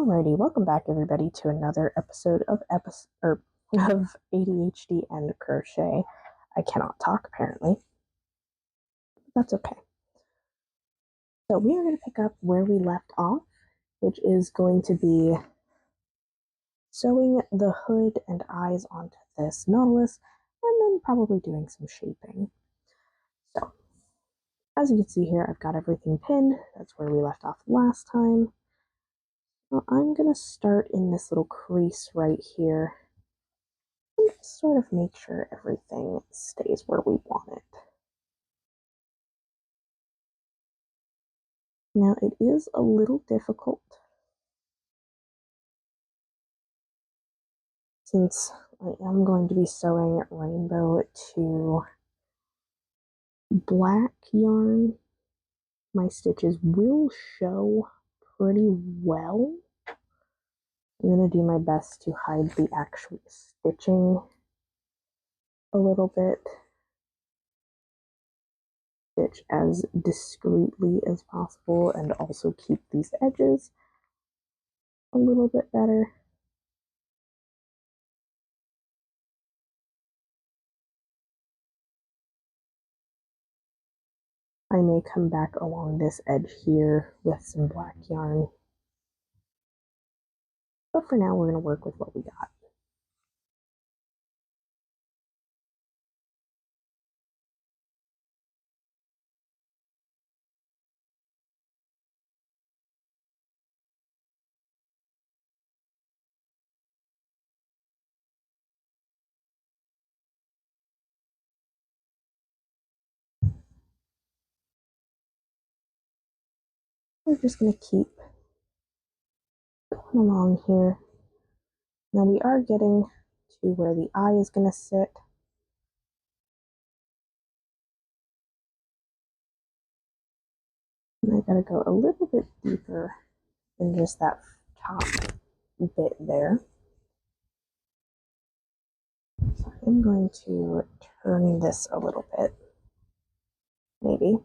Alrighty, welcome back everybody to another episode of ADHD and Crochet. I cannot talk apparently. That's okay. So we are going to pick up where we left off, which is going to be sewing the hood and eyes onto this Nautilus, and then probably doing some shaping. So, as you can see here, I've got everything pinned. That's where we left off last time. Well, I'm going to start in this little crease right here and sort of make sure everything stays where we want it. Now, it is a little difficult since I am going to be sewing rainbow to black yarn. My stitches will show pretty well. I'm going to do my best to hide the actual stitching a little bit. Stitch as discreetly as possible and also keep these edges a little bit better. I may come back along this edge here with some black yarn. But for now, we're going to work with what we got. We're just going to keep going along here. Now we are getting to where the eye is going to sit. And I got to go a little bit deeper than just that top bit there. So I'm going to turn this a little bit, maybe.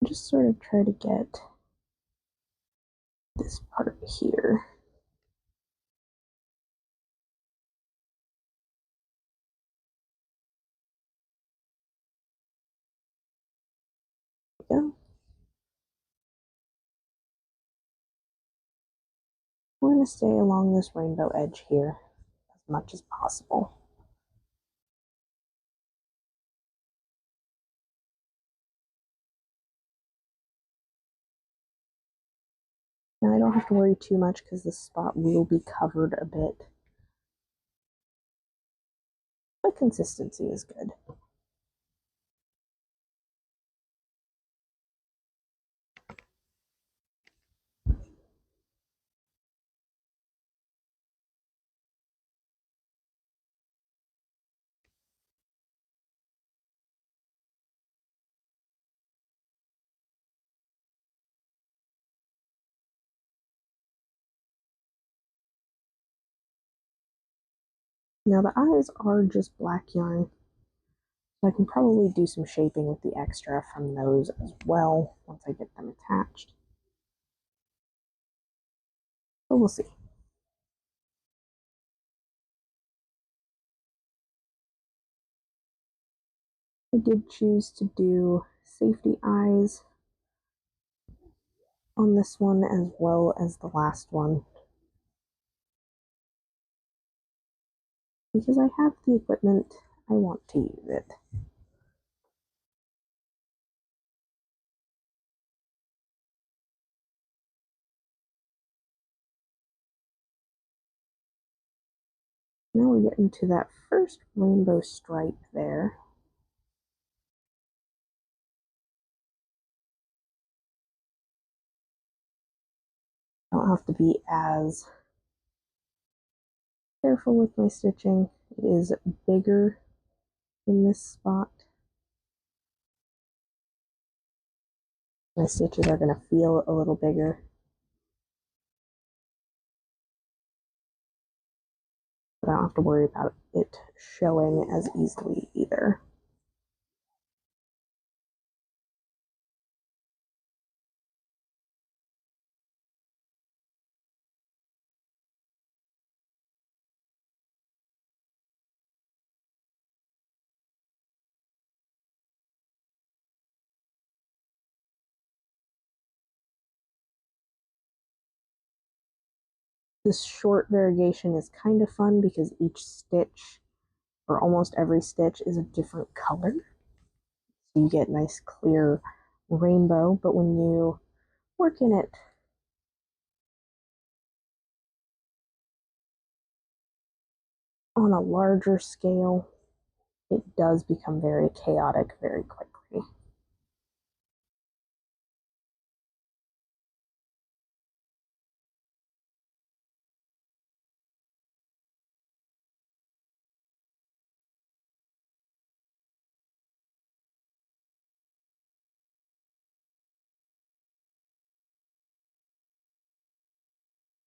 Just sort of try to get this part here. There we go. We're going to stay along this rainbow edge here as much as possible. Now I don't have to worry too much because this spot will be covered a bit. But consistency is good. Now the eyes are just black yarn, so I can probably do some shaping with the extra from those as well once I get them attached. But we'll see. I did choose to do safety eyes on this one as well as the last one, because I have the equipment, I want to use it. Now we're getting to that first rainbow stripe there. I don't have to be as careful with my stitching. It is bigger in this spot. My stitches are going to feel a little bigger. But I don't have to worry about it showing as easily either. This short variegation is kind of fun because each stitch, or almost every stitch, is a different color. So you get nice clear rainbow, but when you work in it on a larger scale, it does become very chaotic very quickly.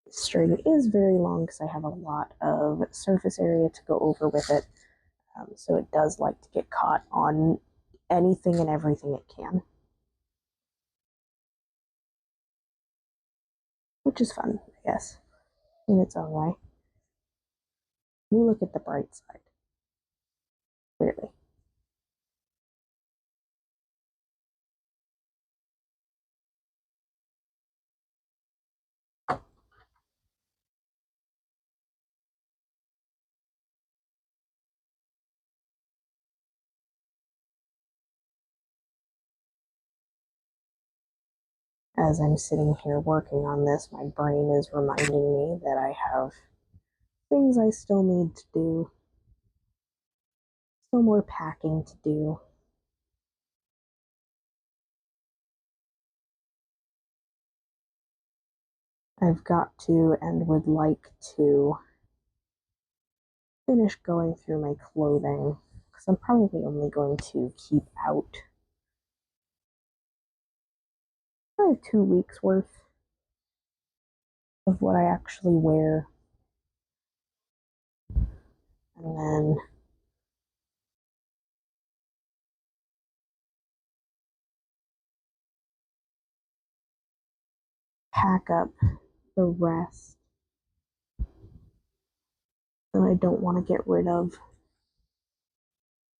This string is very long because I have a lot of surface area to go over with it, so it does like to get caught on anything and everything it can, which is fun, I guess, in its own way. We look at the bright side, clearly. As I'm sitting here working on this, my brain is reminding me that I have things I still need to do, still more packing to do. I've got to and would like to finish going through my clothing because I'm probably only going to keep out probably 2 weeks worth of what I actually wear, and then pack up the rest that I don't want to get rid of.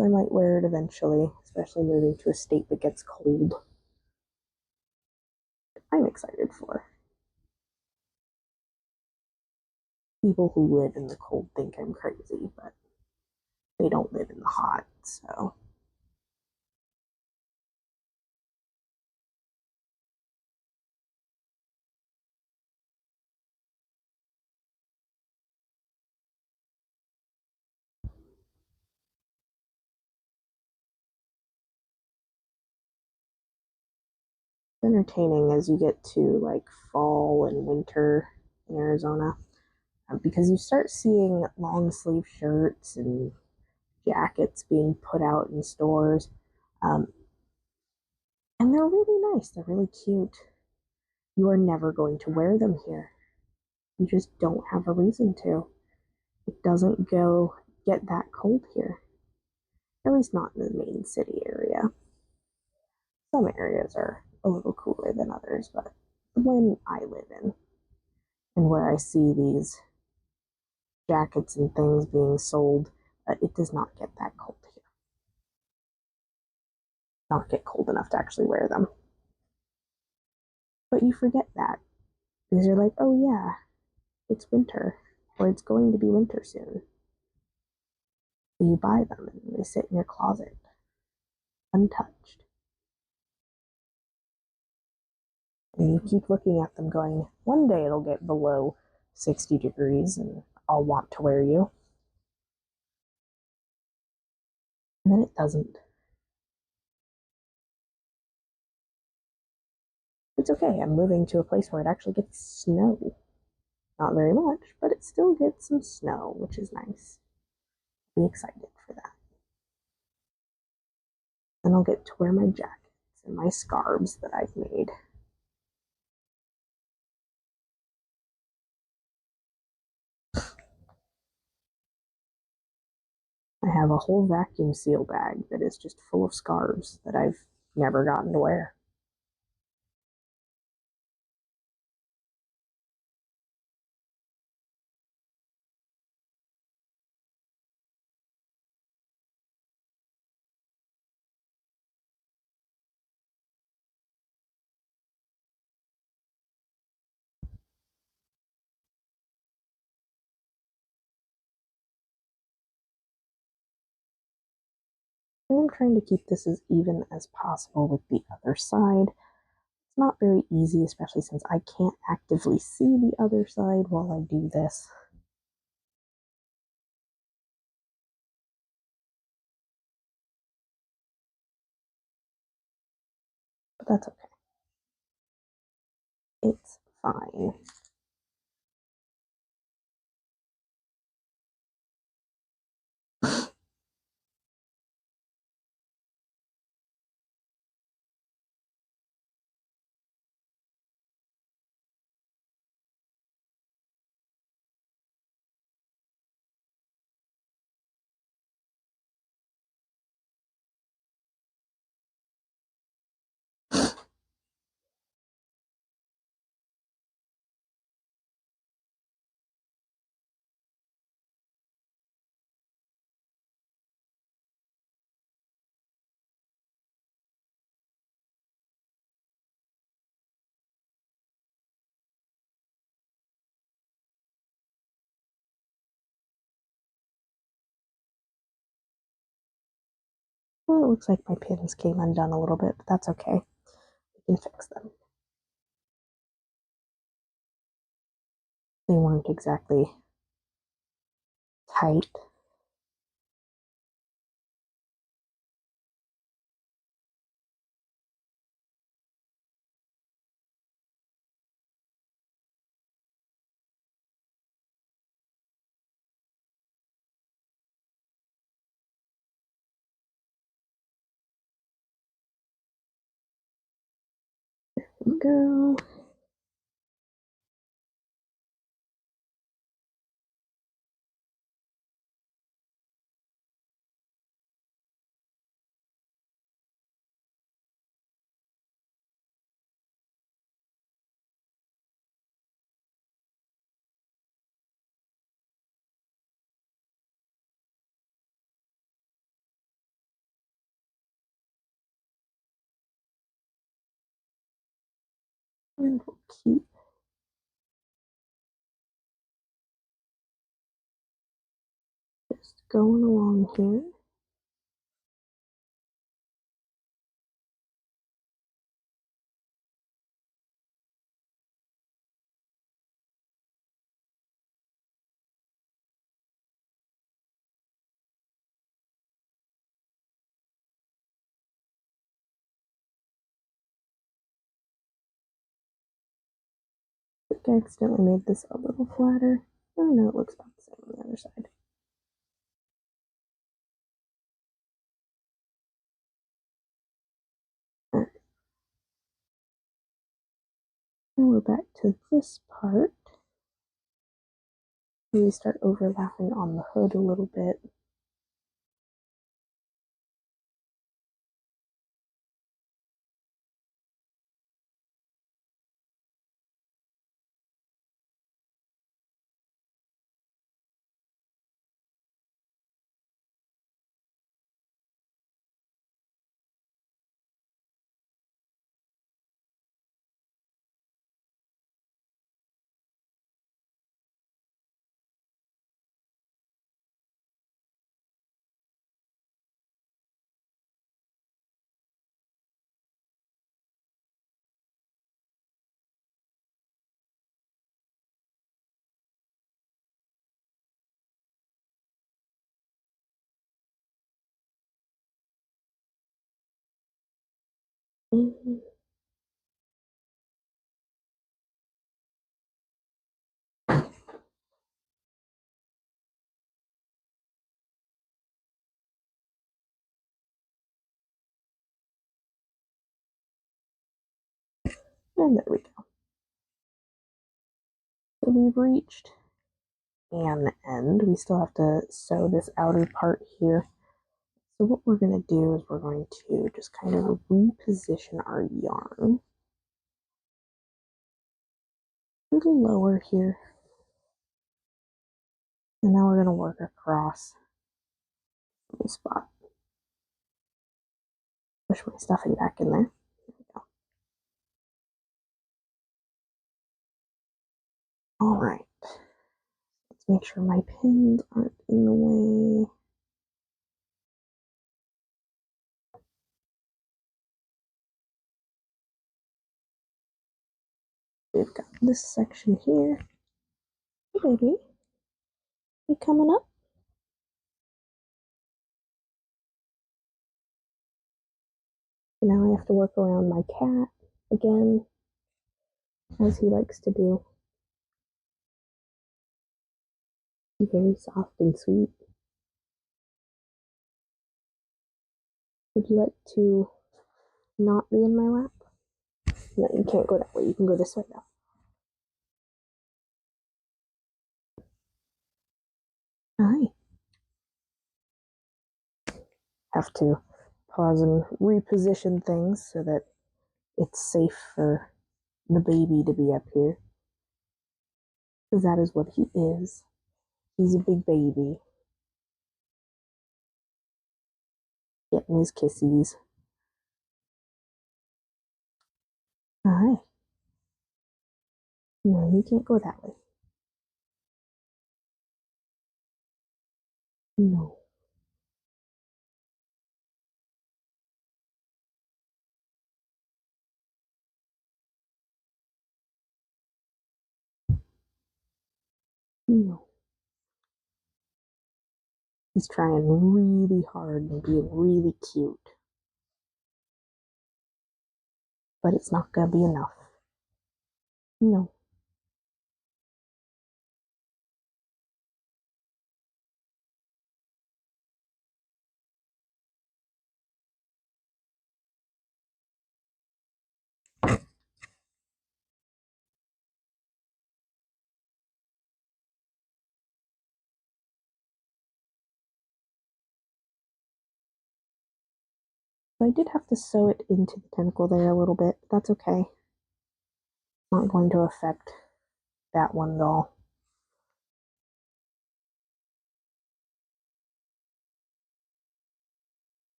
I might wear it eventually, especially moving to a state that gets cold. I'm excited for. People who live in the cold think I'm crazy, but they don't live in the hot, so. It's entertaining as you get to like fall and winter in Arizona, because you start seeing long sleeve shirts and jackets being put out in stores. Um, and they're really nice, they're really cute. You are never going to wear them here. You just don't have a reason to. It doesn't get that cold here. At least not in the main city area. Some areas are a little cooler than others, but when I live in and where I see these jackets and things being sold, it does not get that cold here. Not get cold enough to actually wear them. But you forget that because you're like, oh yeah, it's winter, or it's going to be winter soon. So you buy them and they sit in your closet, untouched. And you keep looking at them going, one day it'll get below 60 degrees and I'll want to wear you. And then it doesn't. It's okay, I'm moving to a place where it actually gets snow. Not very much, but it still gets some snow, which is nice. Be excited for that. Then I'll get to wear my jackets and my scarves that I've made. I have a whole vacuum seal bag that is just full of scarves that I've never gotten to wear. I am trying to keep this as even as possible with the other side. It's not very easy, especially since I can't actively see the other side while I do this. But that's okay. It's fine. Well, it looks like my pins came undone a little bit, but that's okay. We can fix them. They weren't exactly tight. There we go. And we'll keep just going along here. I think I accidentally made this a little flatter. Oh no, it looks about the same on the other side. Alright. Now we're back to this part. We start overlapping on the hood a little bit. And there we go. So we've reached an end. We still have to sew this outer part here. So what we're going to do is we're going to just kind of reposition our yarn a little lower here. And now we're going to work across the spot. Push my stuffing back in there. There we go. All right. Let's make sure my pins aren't in the way. we've got this section here. Hey, baby. You coming up? So now I have to work around my cat again, as he likes to do. He's very soft and sweet. Would you like to not be in my lap? No, you can't go that way. You can go this way though. Hi. Have to pause and reposition things so that it's safe for the baby to be up here. Because that is what he is. He's a big baby. Getting his kissies. Hi. No, you can't go that way. No. No. He's trying really hard and being really cute. But it's not gonna be enough. No. So I did have to sew it into the tentacle there a little bit, but that's okay. Not going to affect that one at all.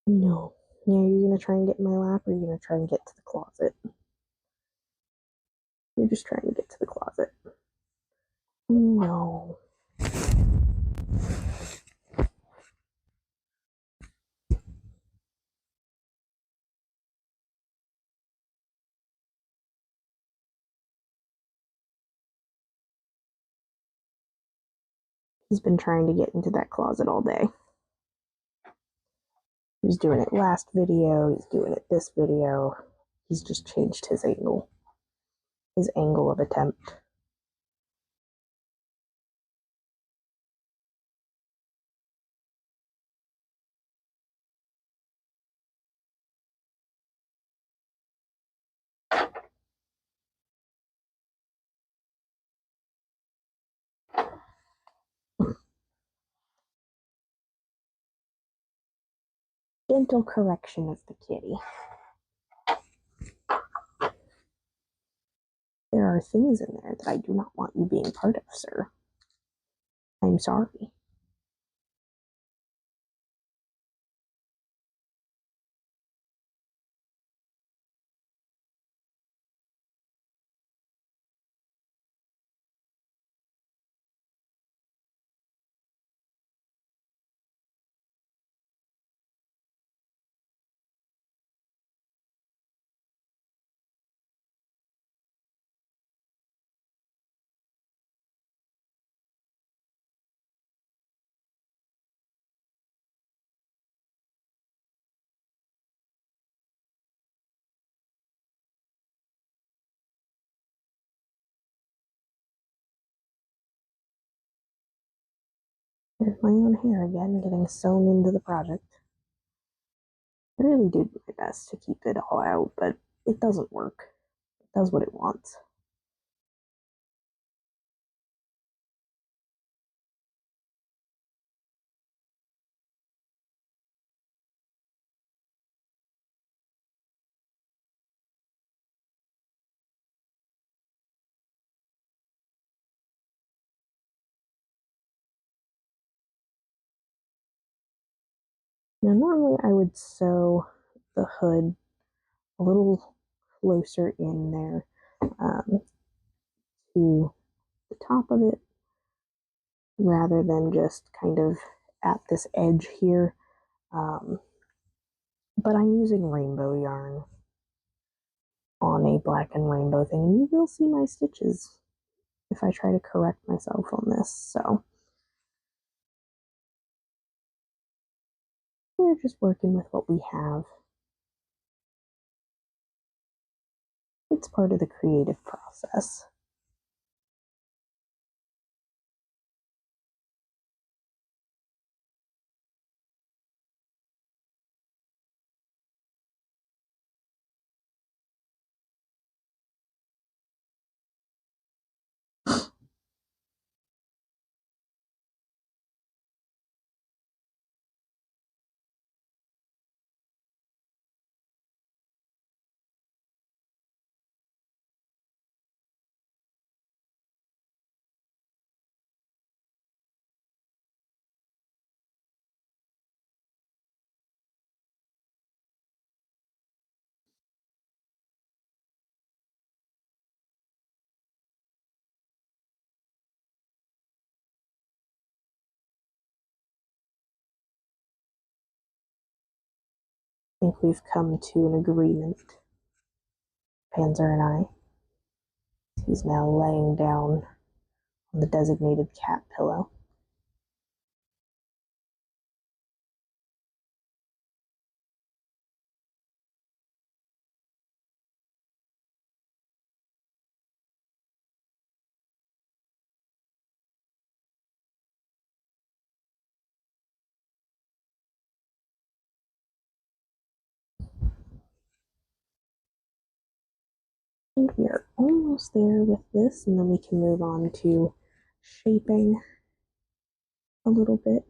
No. Yeah, you're gonna try and get in my lap, or you're gonna try and get to the closet? You're just trying to get to the closet. No. He's been trying to get into that closet all day. He was doing it last video, he's doing it this video. He's just changed his angle of attempt. Gentle correction of the kitty. There are things in there that I do not want you being part of, sir. I'm sorry. There's my own hair again, getting sewn into the project. I really do my best to keep it all out, but it doesn't work. It does what it wants. Now, normally I would sew the hood a little closer in there to the top of it rather than just kind of at this edge here. But I'm using rainbow yarn on a black and rainbow thing, and you will see my stitches if I try to correct myself on this. So we're just working with what we have. It's part of the creative process. I think we've come to an agreement, Panzer and I. He's now laying down on the designated cat pillow. And we are almost there with this, and then we can move on to shaping a little bit.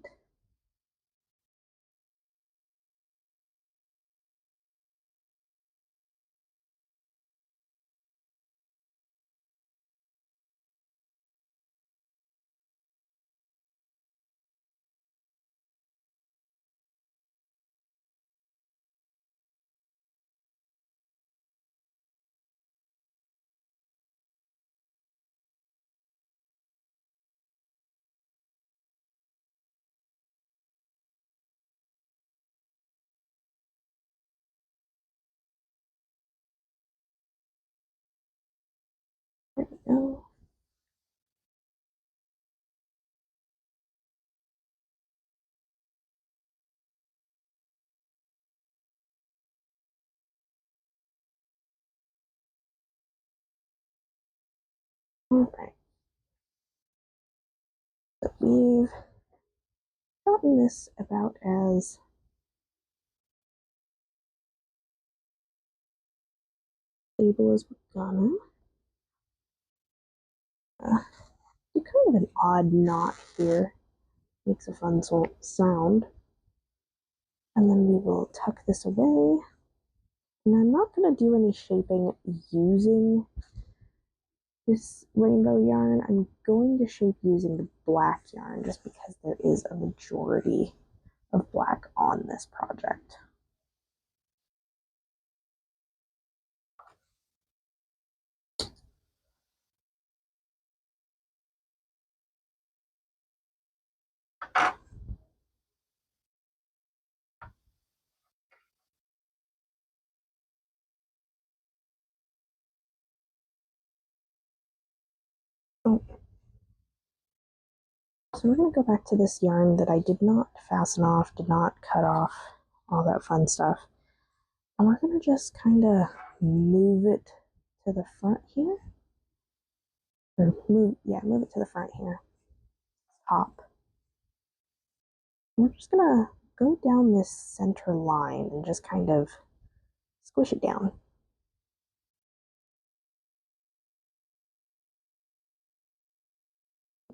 There we go. Alright. So we've gotten this about as stable as we're gonna. Do kind of an odd knot here. Makes a fun sound. And then we will tuck this away. And I'm not going to do any shaping using this rainbow yarn. I'm going to shape using the black yarn just because there is a majority of black on this project. Oh. So we're going to go back to this yarn that I did not fasten off, did not cut off, all that fun stuff. And we're going to just kind of move it to the front here. Or move it to the front here. Top. We're just going to go down this center line and just kind of squish it down.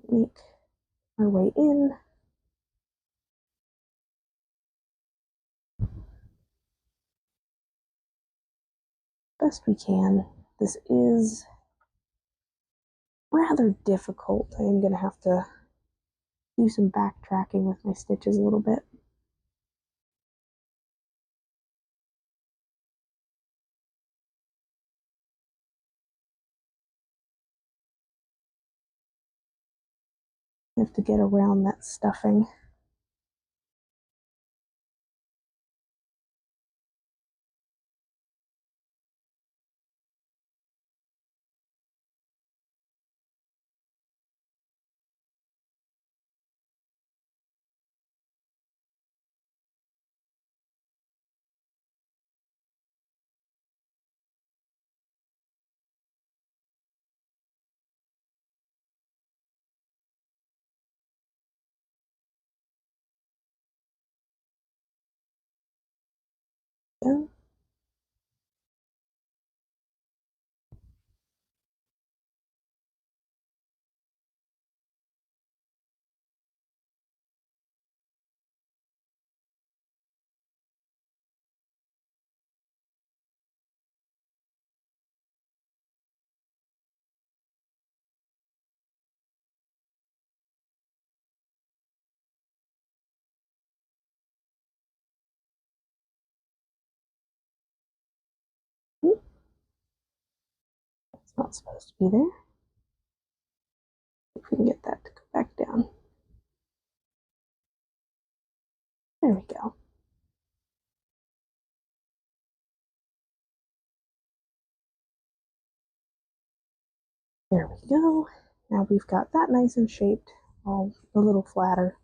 Make our way in. Best we can. This is rather difficult. I am going to have to do some backtracking with my stitches a little bit. I have to get around that stuffing. go. It's not supposed to be there. If we can get that to go back down. There we go. There we go. Now we've got that nice and shaped, all a little flatter.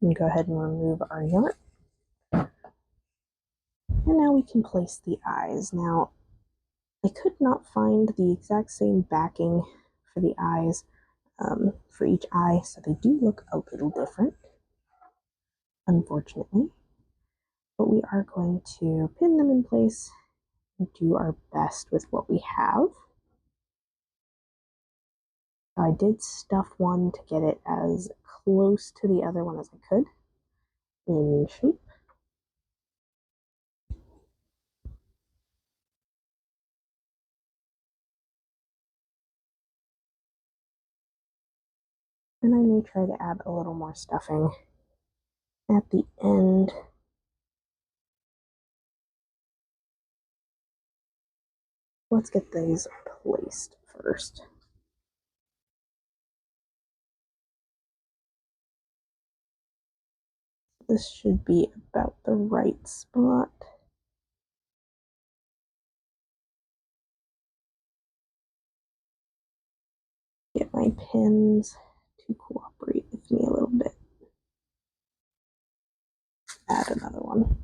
We can go ahead and remove our yarn. And now we can place the eyes. Now, I could not find the exact same backing for the eyes for each eye, so they do look a little different, unfortunately. But we are going to pin them in place and do our best with what we have. I did stuff one to get it as close to the other one as I could in shape. And I may try to add a little more stuffing at the end. Let's get these placed first. This should be about the right spot. Get my pins to cooperate with me a little bit. Add another one.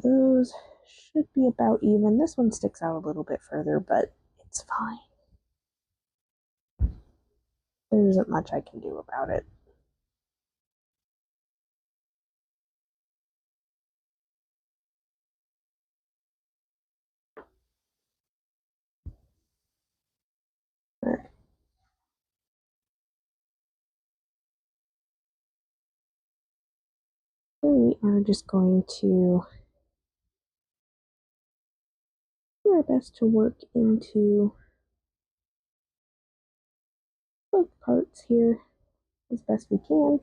Those should be about even. This one sticks out a little bit further, but it's fine. There isn't much I can do about it. Alright. So we are just going to do our best to work into both parts here as best we can.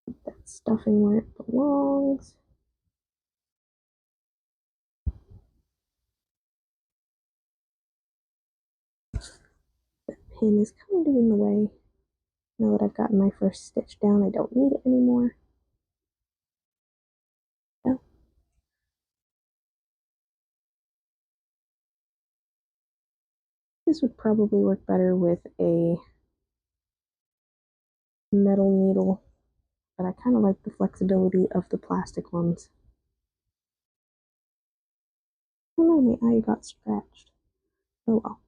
Keep that stuffing where it belongs. That pin is kind of in the way. Now that I've gotten my first stitch down, I don't need it anymore. Yeah. This would probably work better with a metal needle, but I kind of like the flexibility of the plastic ones. Oh no, my eye got scratched. Oh well.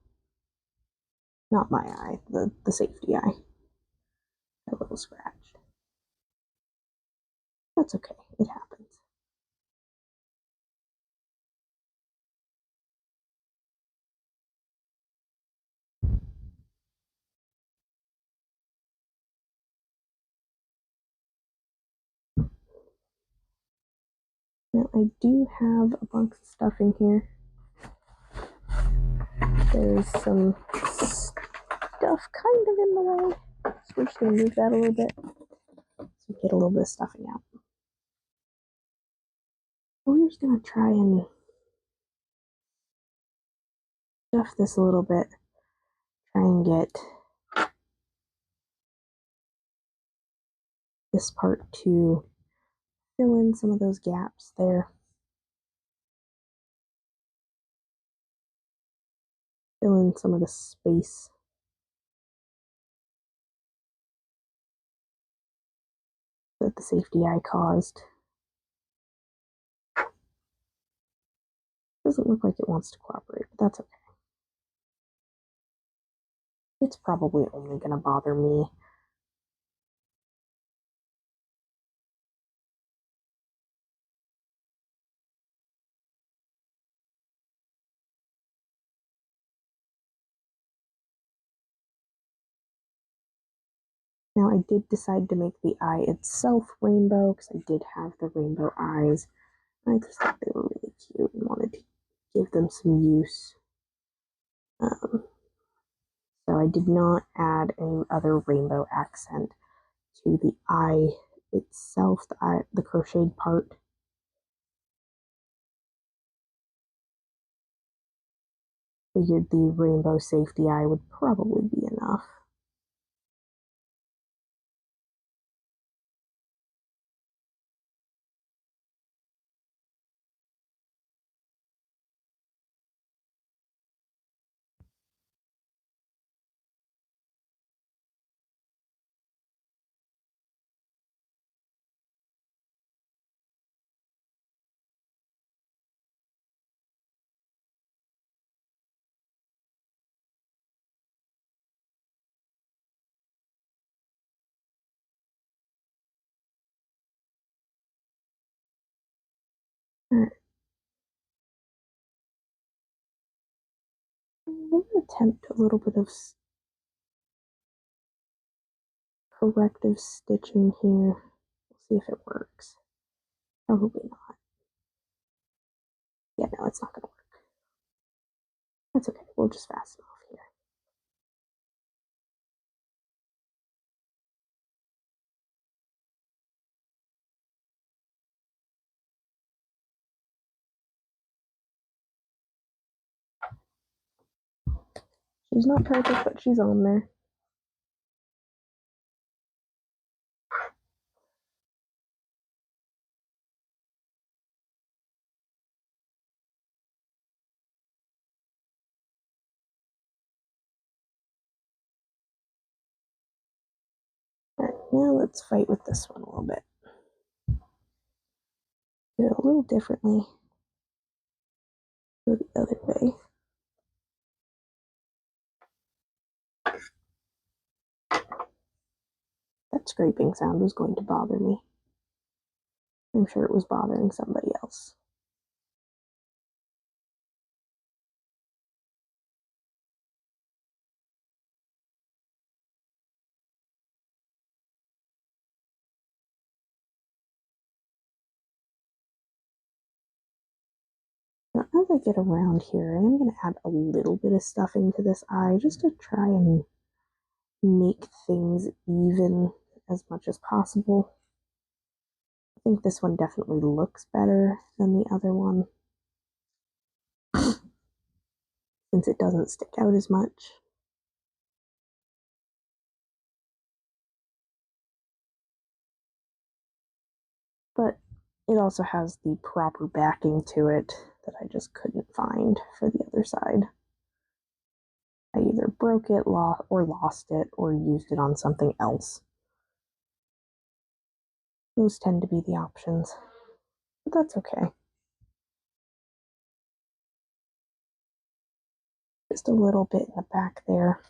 Not my eye, the safety eye. A little scratched. That's okay, it happens. Now I do have a box of stuffing here. There's some stuff kind of in the way. So we're just going to move that a little bit so we get a little bit of stuffing out. We're just going to try and stuff this a little bit. Try and get this part to fill in some of those gaps there. Fill in some of the space that the safety eye caused. Doesn't look like it wants to cooperate, but that's okay. It's probably only going to bother me. Now, I did decide to make the eye itself rainbow because I did have the rainbow eyes. I just thought they were really cute and wanted to give them some use. So I did not add any other rainbow accent to the eye itself, the crocheted part. Figured the rainbow safety eye would probably be enough. Alright. I'm going to attempt a little bit of corrective stitching here. We'll see if it works. Probably not. Yeah, no, it's not going to work. That's okay. We'll just fasten off here. She's not perfect, but she's on there. Alright, now let's fight with this one a little bit. Do it a little differently. Go the other way. That scraping sound was going to bother me. I'm sure it was bothering somebody else. Now, as I get around here, I am going to add a little bit of stuffing to this eye just to try and make things even as much as possible. I think this one definitely looks better than the other one since it doesn't stick out as much. But it also has the proper backing to it that I just couldn't find for the other side. I either broke it, lost it, or used it on something else. Those tend to be the options, but that's okay. Just a little bit in the back there.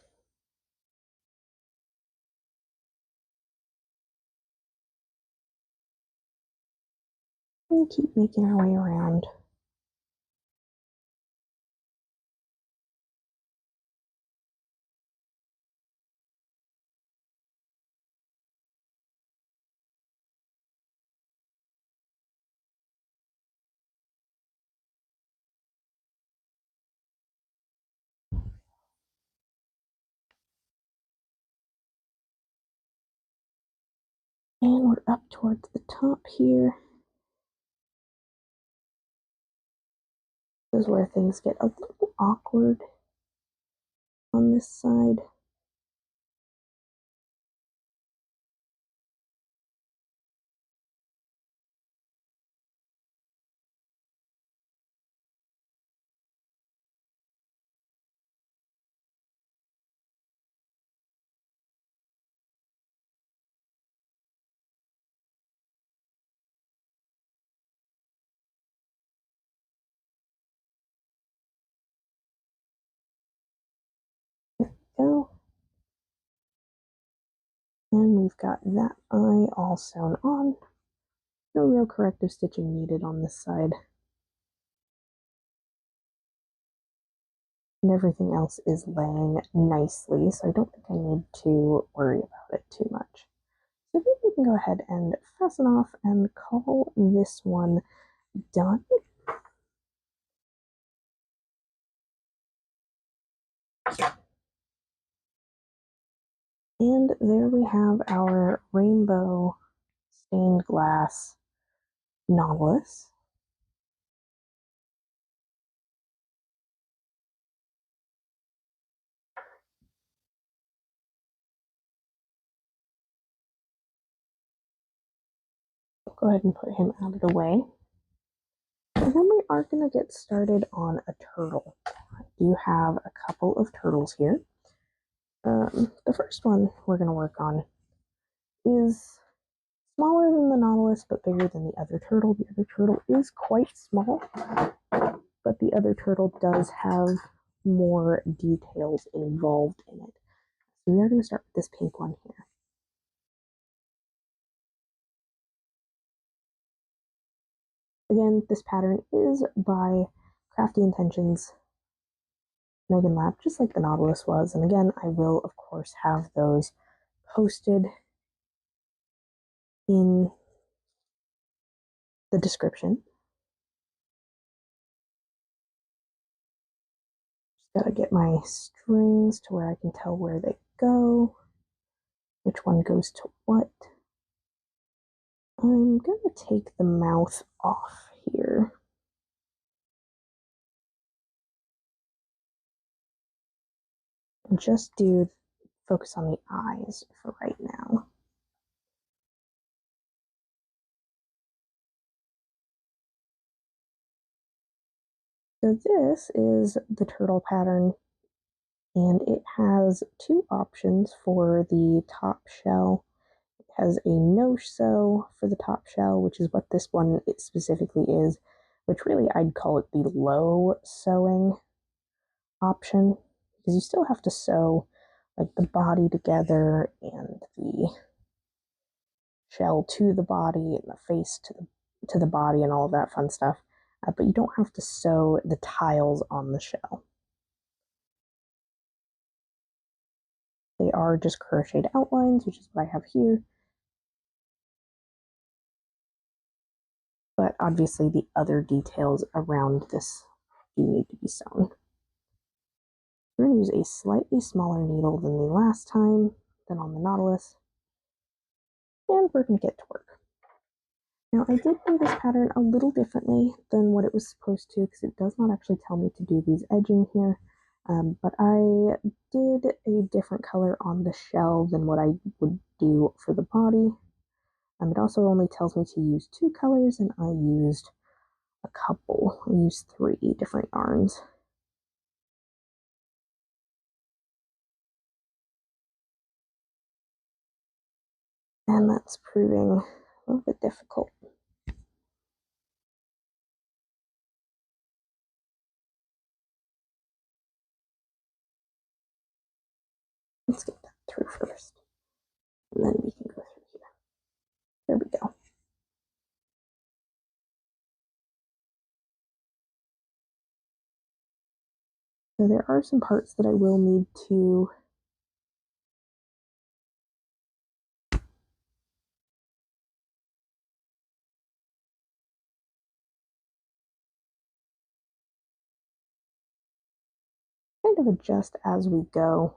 And keep making our way around. And we're up towards the top here. This is where things get a little awkward on this side. go. And we've got that eye all sewn on. No real corrective stitching needed on this side. And everything else is laying nicely, so I don't think I need to worry about it too much. So I think we can go ahead and fasten off and call this one done. And there we have our rainbow stained glass Nautilus. I'll go ahead and put him out of the way. And then we are going to get started on a turtle. I do have a couple of turtles here. The first one we're going to work on is smaller than the Nautilus, but bigger than the other turtle. The other turtle is quite small, but the other turtle does have more details involved in it. So we are going to start with this pink one here. Again, this pattern is by Crafty Intentions Megan Lapp, just like the Nautilus was. And again, I will, of course, have those posted in the description. Just gotta get my strings to where I can tell where they go, which one goes to what. I'm gonna take the mouth off here. And just focus on the eyes for right now. So this is the turtle pattern, and it has two options for the top shell. It has a no-sew for the top shell, which is what this one it specifically is, which really I'd call it the low sewing option, because you still have to sew like the body together and the shell to the body and the face to the body and all of that fun stuff, but you don't have to sew the tiles on the shell. They are just crocheted outlines, which is what I have here. But obviously the other details around this do need to be sewn. We're going to use a slightly smaller needle than the last time, than on the Nautilus, and we're going to get to work. Now I did do this pattern a little differently than what it was supposed to, because it does not actually tell me to do these edging here, but I did a different color on the shell than what I would do for the body. It also only tells me to use 2 colors, and I used a couple. I used 3 different yarns. And that's proving a little bit difficult. Let's get that through first, and then we can go through here. There we go. So there are some parts that I will need to kind of adjust as we go.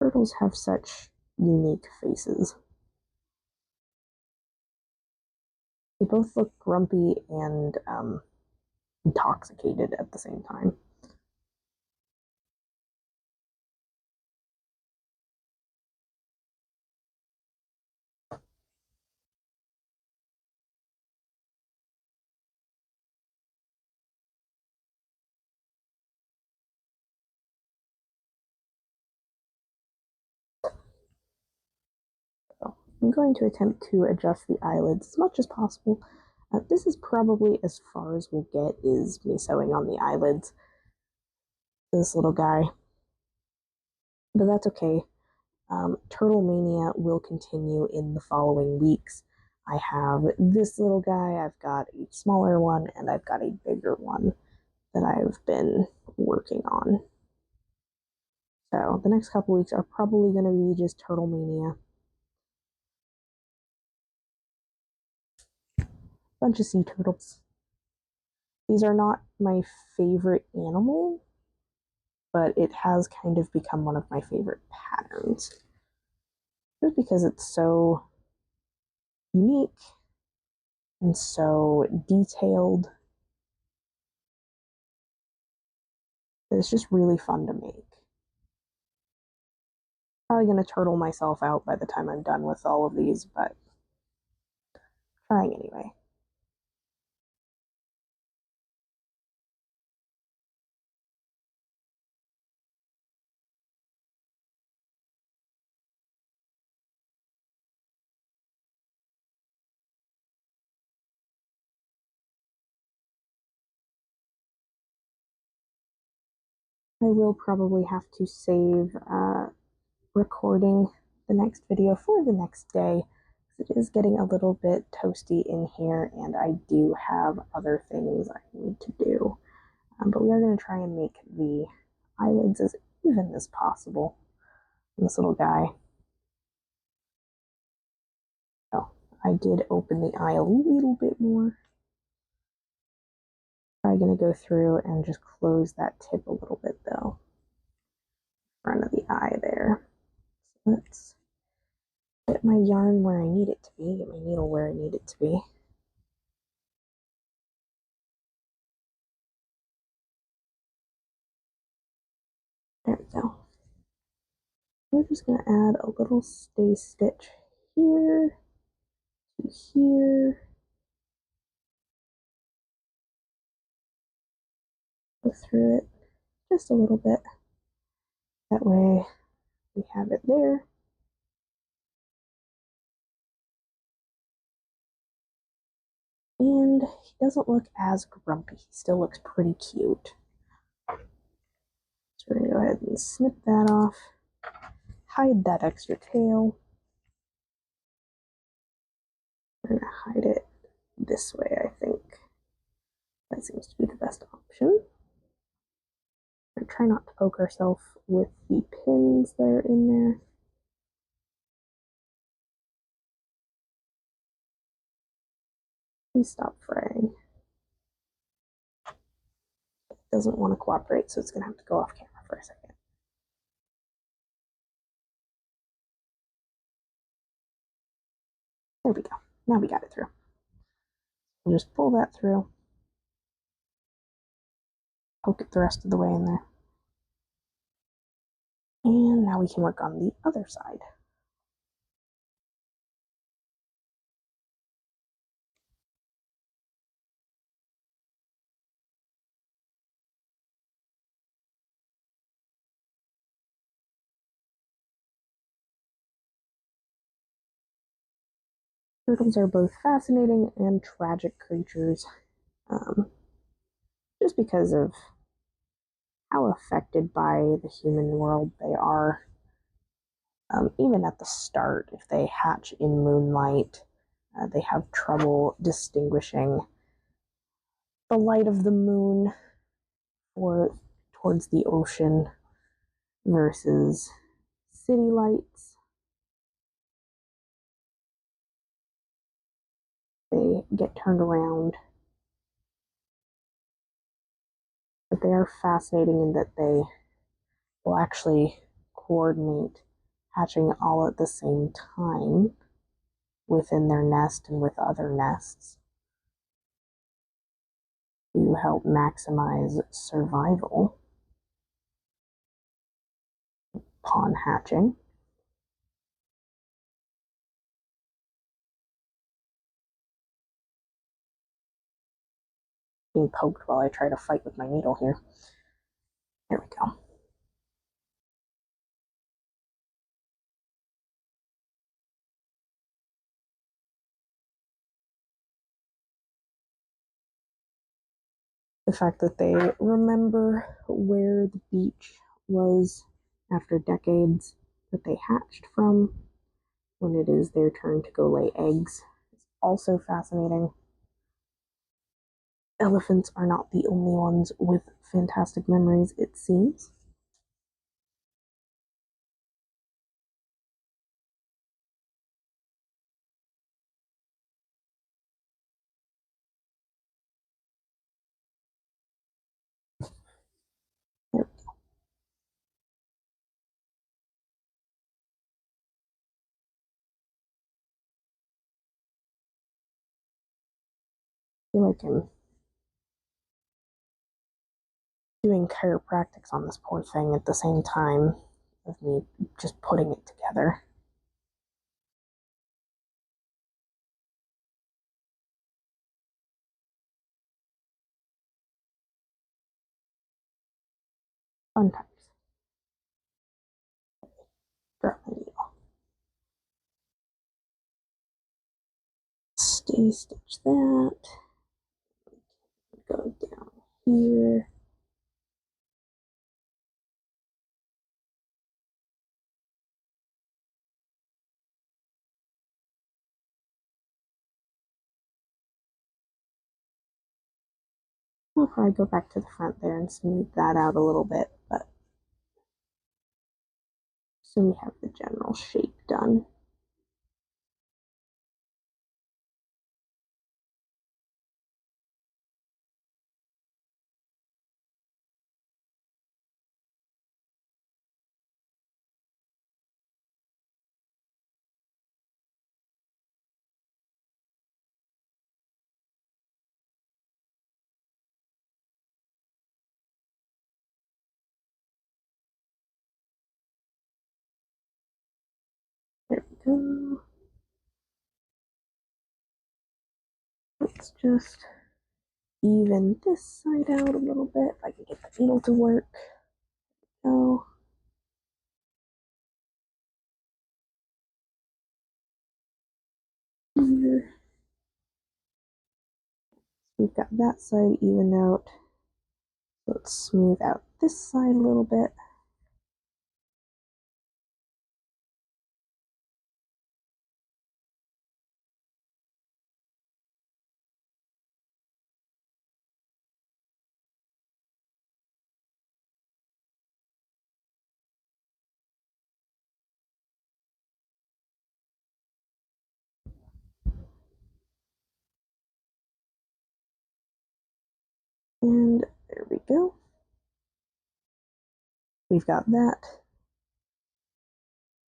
Turtles have such unique faces. They both look grumpy and intoxicated at the same time. So I'm going to attempt to adjust the eyelids as much as possible. This is probably as far as we'll get, is me sewing on the eyelids. This little guy. But that's okay. Turtle Mania will continue in the following weeks. I have this little guy, I've got a smaller one, and I've got a bigger one that I've been working on. So the next couple weeks are probably going to be just Turtle Mania. Bunch of sea turtles. These are not my favorite animal, but it has kind of become one of my favorite patterns. Just because it's so unique and so detailed. It's just really fun to make. Probably going to turtle myself out by the time I'm done with all of these, but trying anyway. I will probably have to save recording the next video for the next day. It is getting a little bit toasty in here, and I do have other things I need to do. But we are going to try and make the eyelids as even as possible on this little guy. So I did open the eye a little bit more. Probably going to go through and just close that tip a little bit though. Front of the eye there. So let's get my yarn where I need it to be, get my needle where I need it to be. There we go. We're just going to add a little stay stitch here to here. Go through it just a little bit. That way we have it there. And he doesn't look as grumpy. He still looks pretty cute. So we're going to go ahead and snip that off. Hide that extra tail. We're going to hide it this way, I think. That seems to be the best option. We're going to try not to poke ourselves with the pins that are in there. Please stop fraying. It doesn't want to cooperate, so it's going to have to go off camera for a second. There we go. Now we got it through. We'll just pull that through. Poke it the rest of the way in there. And now we can work on the other side. Turtles are both fascinating and tragic creatures, just because of how affected by the human world they are. Even at the start, if they hatch in moonlight, they have trouble distinguishing the light of the moon or towards the ocean versus city lights. They get turned around. But they are fascinating in that they will actually coordinate hatching all at the same time within their nest and with other nests to help maximize survival upon hatching. Being poked while I try to fight with my needle here. There we go. The fact that they remember where the beach was after decades that they hatched from when it is their turn to go lay eggs is also fascinating. Elephants are not the only ones with fantastic memories, it seems. There we go. I feel like I'm doing chiropractics on this poor thing at the same time of me just putting it together. Fun times. Drop my needle. Stay stitch that. Go down here. I'll probably go back to the front there and smooth that out a little bit, but so we have the general shape done. There we go. Let's just even this side out a little bit if I can get the needle to work. Go. Here. So we've got that side evened out. Let's smooth out this side a little bit. And there we go. We've got that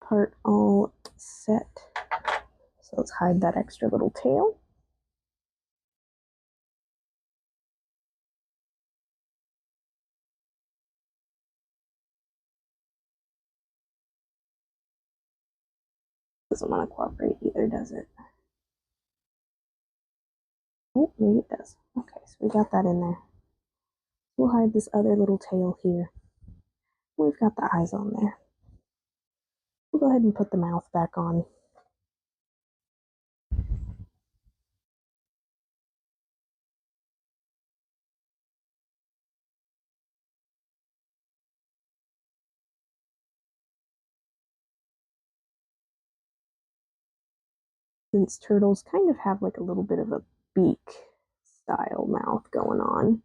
part all set. So let's hide that extra little tail. Doesn't want to cooperate either, does it? Oh, maybe it does. Okay, so we got that in there. We'll hide this other little tail here. We've got the eyes on there. We'll go ahead and put the mouth back on. Since turtles kind of have like a little bit of a beak style mouth going on.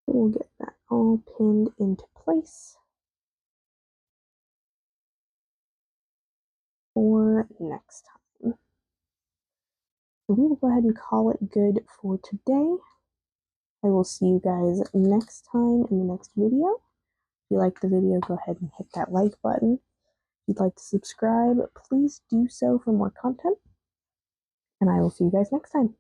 We'll get that all pinned into place for next time. So we will go ahead and call it good for today. I will see you guys next time in the next video. If you liked the video, go ahead and hit that like button. If you'd like to subscribe, please do so for more content. And I will see you guys next time.